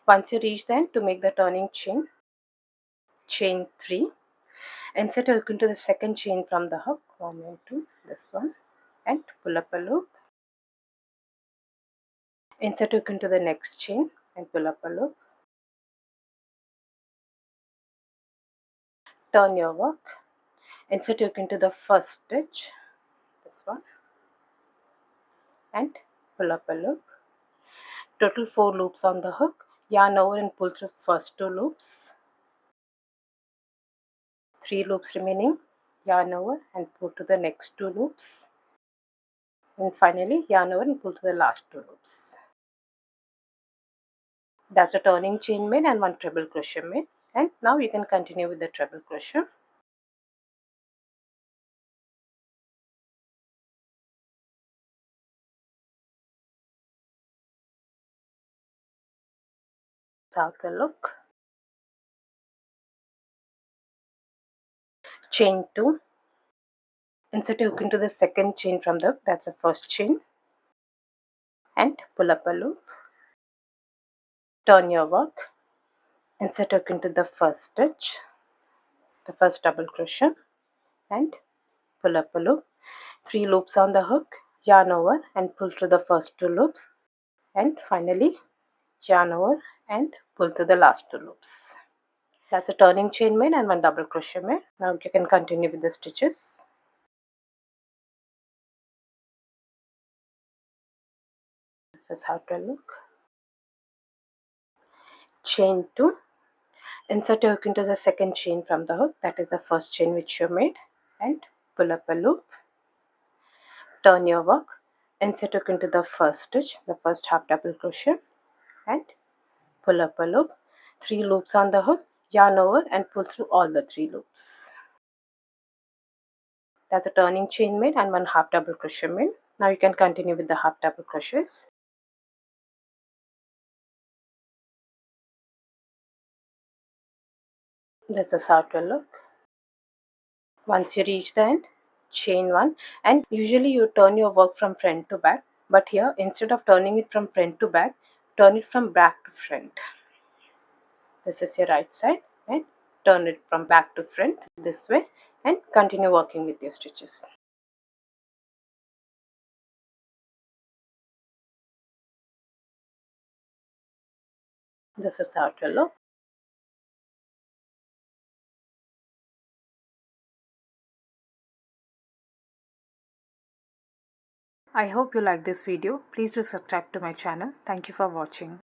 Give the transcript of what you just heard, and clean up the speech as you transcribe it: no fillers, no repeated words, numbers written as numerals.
Once you reach the end, to make the turning chain, chain 3, insert a hook into the second chain from the hook, 1 and 2, this one, and pull up a loop. Insert a hook into the next chain and pull up a loop. Turn your work. Insert a hook into the first stitch, this one, and pull up a loop. Total 4 loops on the hook. Yarn over and pull through first 2 loops. 3 loops remaining. Yarn over and pull to the next 2 loops. And finally yarn over and pull to the last 2 loops. That's a turning chain made and 1 treble crochet made. And now you can continue with the treble crochet. That's how it will look. Chain 2. Insert a hook into the second chain from the hook, that's the first chain, and pull up a loop. Turn your work. Insert a hook into the first stitch, the first double crochet, and pull up a loop. 3 loops on the hook, yarn over and pull through the first 2 loops, and finally yarn over and pull through the last 2 loops. That's a turning chain made and 1 double crochet made. Now you can continue with the stitches. This is how it will look. Chain 2. Insert a hook into the second chain from the hook, that is the first chain which you made, and pull up a loop. Turn your work. Insert a hook into the first stitch, the first half double crochet, and pull up a loop. 3 loops on the hook, yarn over and pull through all the 3 loops. That's a turning chain made and 1 half double crochet made. Now you can continue with the half double crochets. This is how it will look. Once you reach the end, chain 1, and usually you turn your work from front to back, but here instead of turning it from front to back, turn it from back to front. This is your right side, and turn it from back to front this way, and continue working with your stitches. This is how it will look. I hope you like this video. Please do subscribe to my channel. Thank you for watching.